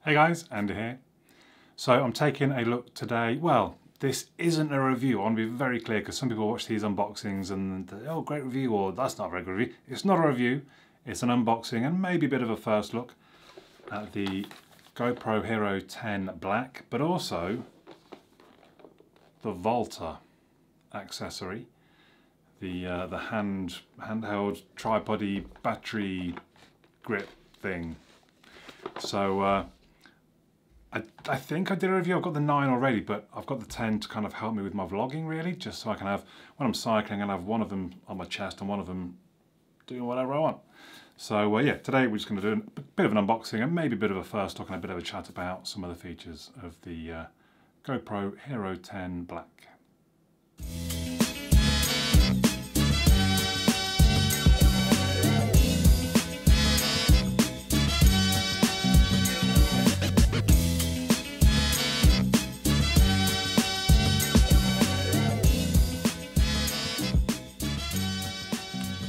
Hey guys, Andy here. So I'm taking a look today. Well, this isn't a review. I want to be very clear because some people watch these unboxings and oh, great review, or that's not a very good review. It's not a review. It's an unboxing and maybe a bit of a first look at the GoPro Hero 10 Black, but also the Volta accessory, the handheld tripody battery grip thing. So I think I did a review. I've got the 9 already, but I've got the 10 to kind of help me with my vlogging, really, just so I can have, when I'm cycling, and have one of them on my chest and one of them doing whatever I want. So yeah, today we're just going to do a bit of an unboxing and maybe a bit of a first look and a bit of a chat about some of the features of the GoPro Hero 10 Black.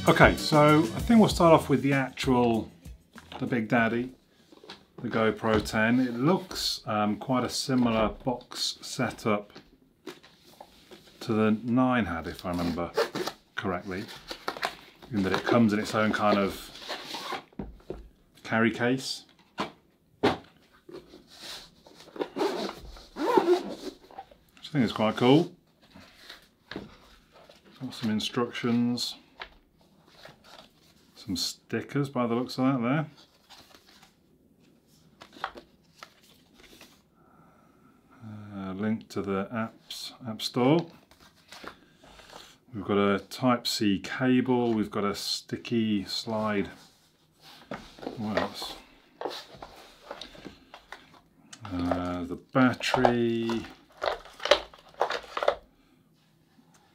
Okay, so I think we'll start off with the big daddy, the GoPro 10. It looks quite a similar box setup to the 9 had, if I remember correctly, in that it comes in its own kind of carry case. Which I think is quite cool. Got some instructions. Some stickers by the looks of that there. Link to the app store. We've got a Type-C cable. We've got a sticky slide. What else? The battery.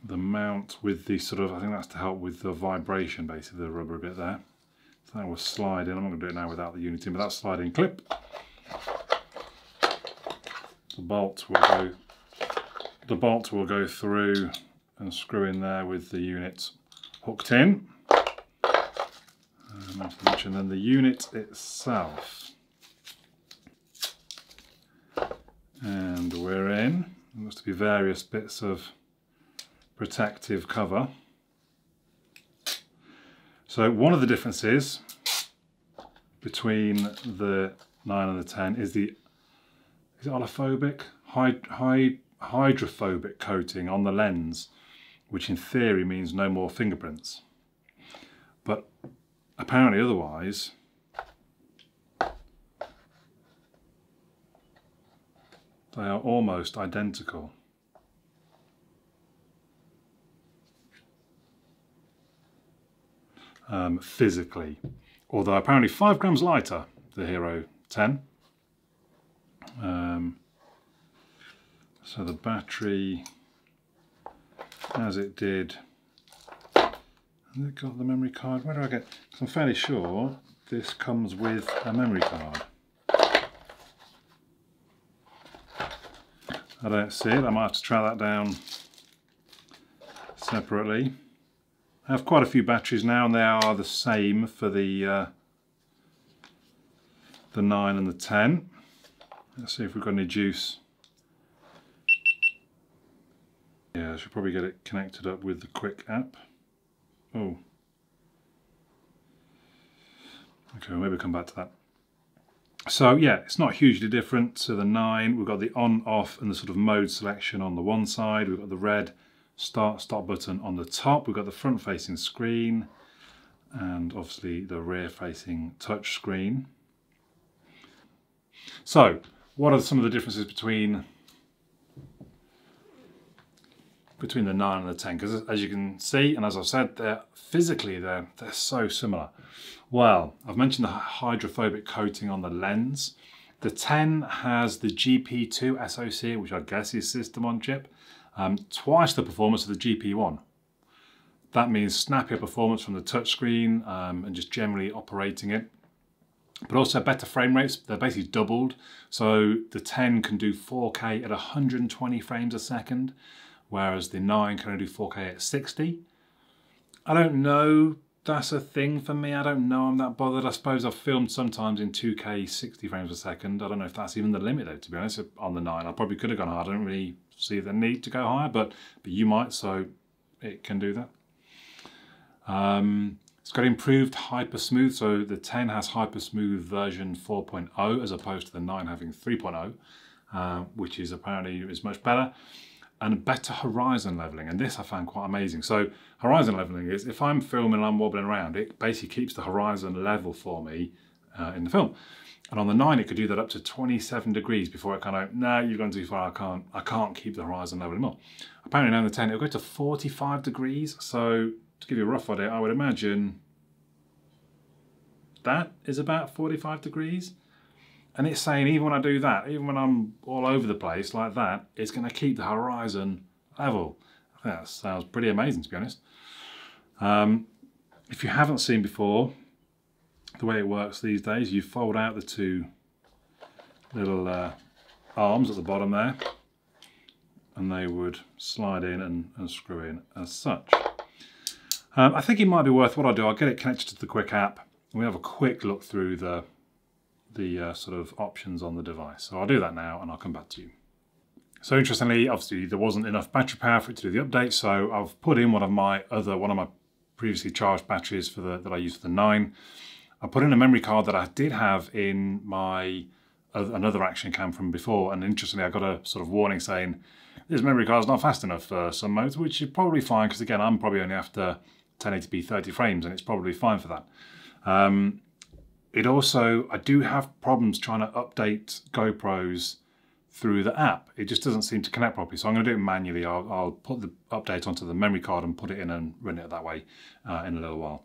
The mount with the sort of, I think that's to help with the vibration, basically, the rubber bit there. So that will slide in. I'm not going to do it now without the unit in, but that sliding clip. The bolt will go through and screw in there with the unit hooked in. Not to mention then the unit itself. And we're in. There must be various bits of protective cover. So one of the differences between the 9 and the 10 is the oliphobic, hydrophobic coating on the lens, which in theory means no more fingerprints. But apparently otherwise, they are almost identical. Physically, although apparently 5 grams lighter, the Hero 10. So the battery, as it did, has it got the memory card? Where do I get? Because I'm fairly sure this comes with a memory card. I don't see it. I might have to track that down separately. I have quite a few batteries now, and they are the same for the 9 and the 10. Let's see if we've got any juice. Yeah, I should probably get it connected up with the Quick app. Oh. Okay, well, maybe we'll come back to that. So yeah, it's not hugely different to the 9. We've got the on, off, and the sort of mode selection on the one side. We've got the red start, stop button on the top. We've got the front facing screen and obviously the rear facing touch screen. So what are some of the differences between the 9 and the 10? Because as you can see, and as I've said, they're so similar. Well, I've mentioned the hydrophobic coating on the lens. The 10 has the GP2 SoC, which I guess is system on chip. Twice the performance of the GP1. That means snappier performance from the touchscreen and just generally operating it. But also better frame rates, they're basically doubled. So the 10 can do 4K at 120 frames a second, whereas the 9 can only do 4K at 60. I don't know that's a thing for me. I don't know I'm that bothered. I suppose I've filmed sometimes in 2K 60 frames per second. I don't know if that's even the limit though, to be honest, on the 9. I probably could have gone higher. I don't really see the need to go higher, but you might, so it can do that. It's got improved hyper smooth, so the 10 has hyper smooth version 4.0 as opposed to the 9 having 3.0, which is apparently is much better. And better horizon leveling, and this I found quite amazing. So horizon leveling is if I'm filming and I'm wobbling around, it basically keeps the horizon level for me in the film. And on the 9 it could do that up to 27 degrees before it kind of, no, you've gone too far, I can't keep the horizon level anymore. Apparently now in the 10 it'll go to 45 degrees, so to give you a rough idea, I would imagine that is about 45 degrees. And it's saying even when I do that, even when I'm all over the place like that, it's going to keep the horizon level. I think that sounds pretty amazing, to be honest. If you haven't seen before, the way it works these days, you fold out the two little arms at the bottom there, and they would slide in and screw in as such. I think it might be worth what I'll do. I'll get it connected to the Quick app, and we have a quick look through the sort of options on the device. So I'll do that now and I'll come back to you. So interestingly, obviously there wasn't enough battery power for it to do the update, so I've put in one of my previously charged batteries that I used for the 9. I put in a memory card that I did have in my another action cam from before, and interestingly I got a sort of warning saying this memory card's not fast enough for some modes, which is probably fine because again I'm probably only after 1080p 30 frames and it's probably fine for that. It also, I do have problems trying to update GoPros through the app. It just doesn't seem to connect properly, so I'm going to do it manually. I'll put the update onto the memory card and put it in and run it that way in a little while.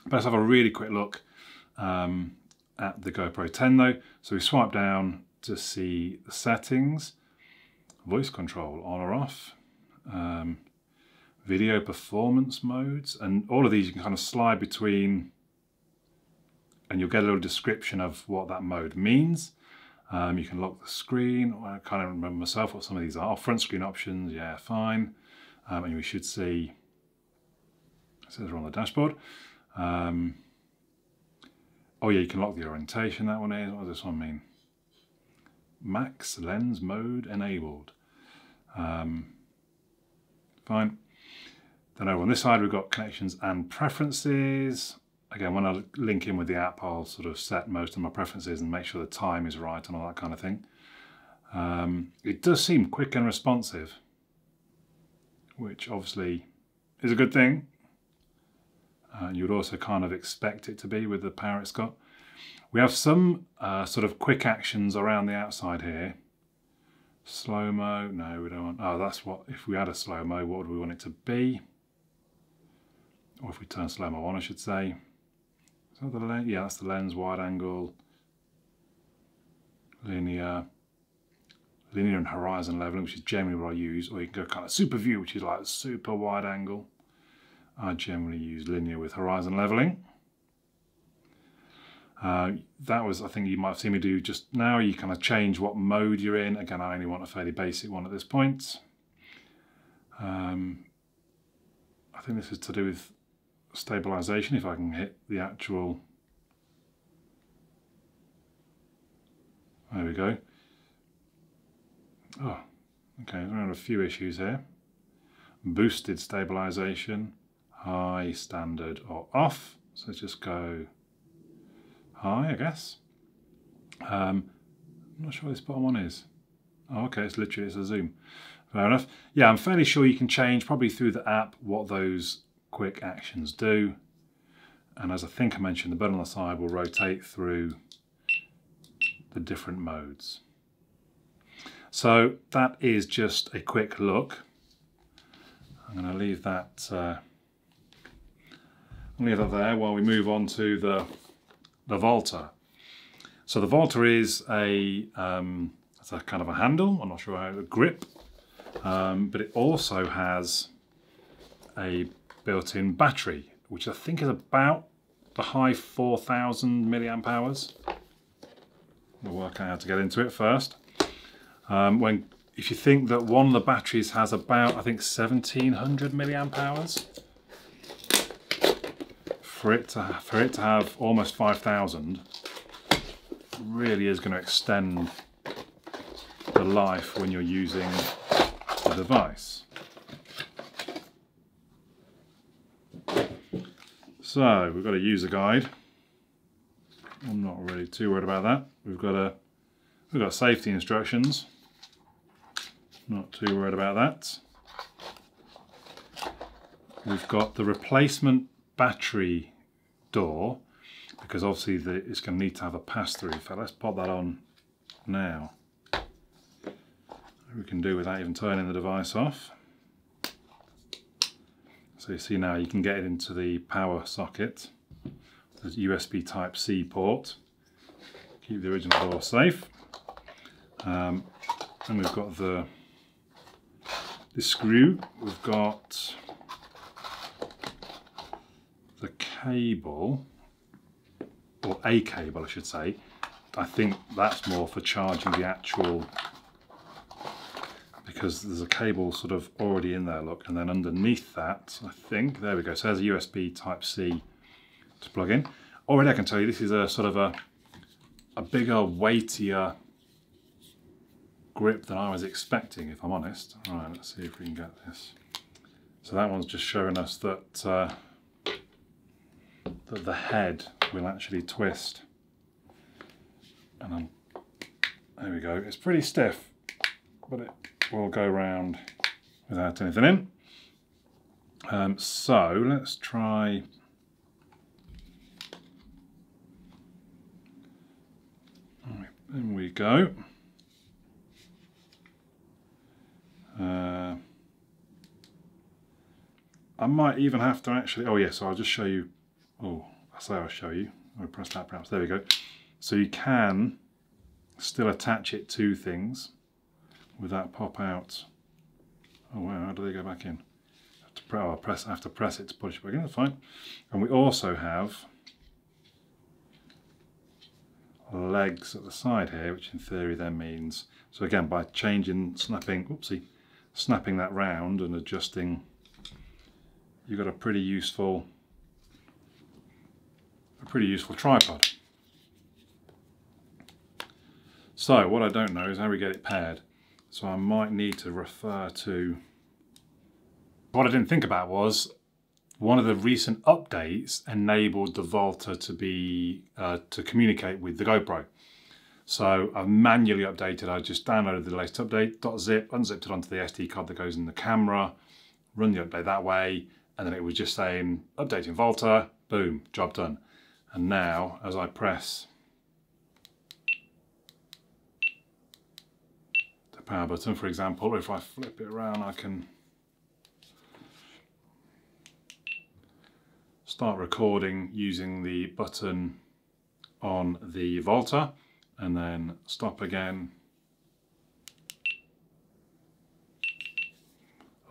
But let's have a really quick look at the GoPro 10 though. So we swipe down to see the settings, voice control on or off, video performance modes, and all of these you can kind of slide between, and you'll get a little description of what that mode means. You can lock the screen. I can't even remember myself what some of these are. Front screen options, yeah, fine. And we should see, it says we're on the dashboard. Oh yeah, you can lock the orientation, that one is. What does this one mean? Max lens mode enabled. Fine. Then over on this side we've got connections and preferences. Again, when I link in with the app, I'll sort of set most of my preferences and make sure the time is right and all that kind of thing. It does seem quick and responsive, which obviously is a good thing. You would also kind of expect it to be with the power it's got. We have some sort of quick actions around the outside here. Slow-mo, no, we don't want, oh, that's what, if we had a slow-mo, what would we want it to be? Or if we turn slow-mo on, I should say. Is that the lens? Yeah, that's the lens, wide angle, linear and horizon leveling, which is generally what I use. Or you can go kind of super view, which is like super wide angle. I generally use linear with horizon leveling. That was, I think you might have seen me do just now. You kind of change what mode you're in. Again, I only want a fairly basic one at this point. I think this is to do with stabilization, if I can hit the actual, there we go. Oh, okay, there are a few issues here. Boosted stabilization, high, standard or off. So let's just go high, I guess. I'm not sure what this bottom one is. Oh, okay, it's literally, it's a zoom. Fair enough. Yeah, I'm fairly sure you can change, probably through the app, what those quick actions do. And as I think I mentioned, the button on the side will rotate through the different modes. So that is just a quick look. I'm going to leave that there while we move on to the Volta. So the Volta is it's a kind of a handle, I'm not sure how, a grip, but it also has a built-in battery, which I think is about the high 4,000 milliamp hours. We'll work out how to get into it first. If you think that one of the batteries has about, I think, 1,700 milliamp hours, for it to have almost 5,000 really is going to extend the life when you're using the device. So we've got a user guide. I'm not really too worried about that. We've got safety instructions. Not too worried about that. We've got the replacement battery door, because obviously it's going to need to have a pass-through. So let's pop that on now. We can do without even turning the device off. So you see now you can get it into the power socket. There's USB Type-C port. Keep the original door safe. And we've got the screw. We've got the cable, or a cable I should say. I think that's more for charging the actual, because there's a cable sort of already in there, look, and then underneath that, I think, there we go, so there's a USB Type-C to plug in. Already I can tell you this is a sort of a bigger, weightier grip than I was expecting, if I'm honest. All right, let's see if we can get this. So that one's just showing us that, that the head will actually twist. And there we go, it's pretty stiff, but it will go round without anything in. So let's try. In we go. I might even have to actually, oh yes, so I'll just show you, oh, I say I'll show you, I'll press that perhaps, there we go. So you can still attach it to things with that pop out. Oh wow, how do they go back in? I have to press it to push it back in, that's fine. And we also have legs at the side here, which in theory then means, so again by snapping that round and adjusting, you've got a pretty useful tripod. So what I don't know is how we get it paired, so I might need to refer to, what I didn't think about was one of the recent updates enabled the Volta to be to communicate with the GoPro. So I've manually updated, I just downloaded the latest update, .zip, unzipped it onto the SD card that goes in the camera, run the update that way, and then it was just saying, updating Volta, boom, job done. And now, as I press the power button, for example, if I flip it around, I can start recording using the button on the Volta, and then stop again,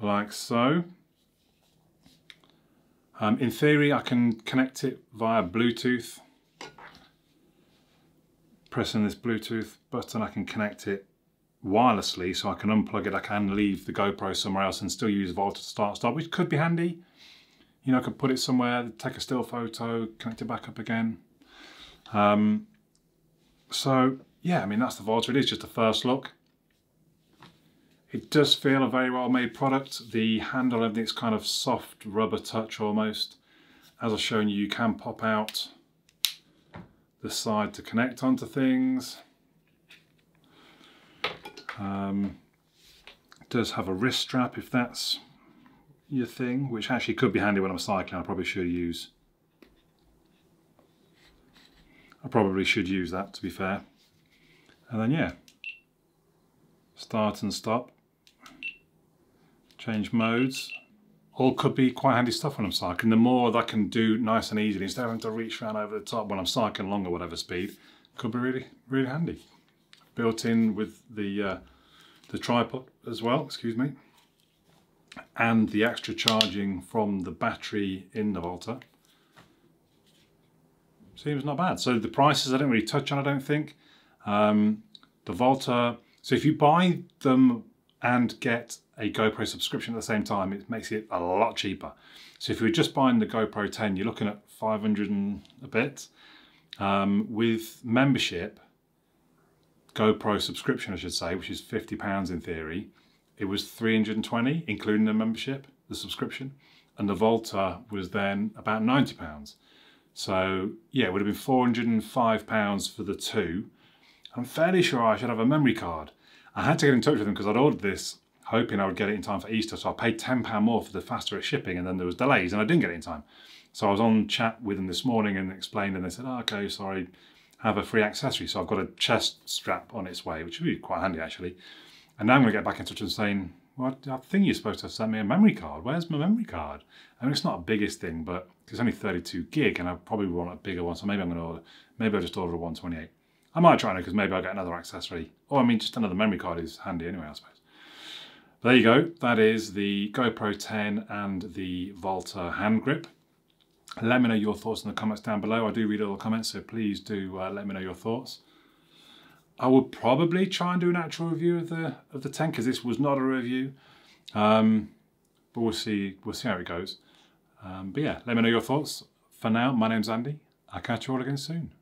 like so. In theory I can connect it via Bluetooth. Pressing this Bluetooth button I can connect it wirelessly, so I can unplug it, I can leave the GoPro somewhere else and still use Volta to start, which could be handy. You know, I could put it somewhere, take a still photo, connect it back up again. So yeah, I mean that's the Volta. It is just a first look. It does feel a very well made product. The handle, everything's kind of soft rubber touch almost. As I've shown you, you can pop out the side to connect onto things. It does have a wrist strap if that's your thing, which actually could be handy when I'm cycling. I probably should use that, to be fair. And then yeah, start and stop, change modes, all could be quite handy stuff when I'm cycling. The more that I can do nice and easily instead of having to reach around over the top when I'm cycling along or whatever speed, could be really, really handy. Built in with the tripod as well, excuse me, and the extra charging from the battery in the Volta. Seems not bad. So the prices I don't really touch on, I don't think. The Volta, so if you buy them and get a GoPro subscription at the same time, it makes it a lot cheaper. So if you're just buying the GoPro 10, you're looking at 500 and a bit. With membership, GoPro subscription I should say, which is £50 in theory, it was 320 including the membership, the subscription, and the Volta was then about £90. So yeah, it would have been £405 for the two. I'm fairly sure I should have a memory card. I had to get in touch with them because I'd ordered this hoping I would get it in time for Easter, so I paid £10 more for the faster shipping, and then there was delays and I didn't get it in time. So I was on chat with them this morning and explained, and they said, oh, okay, sorry, have a free accessory. So I've got a chest strap on its way, which would be quite handy actually. And now I'm going to get back in touch and saying, well, I think you're supposed to send me a memory card. Where's my memory card? I mean, it's not the biggest thing, but it's only 32 gig and I probably want a bigger one. So maybe I'm going to order, maybe I'll just order a 128. I might try now because maybe I'll get another accessory. Or I mean, just another memory card is handy anyway, I suppose. But there you go. That is the GoPro 10 and the Volta hand grip. Let me know your thoughts in the comments down below. I do read all the comments, so please do let me know your thoughts. I will probably try and do an actual review of the 10 because this was not a review. But we'll see how it goes. But yeah, let me know your thoughts. For now, my name's Andy. I'll catch you all again soon.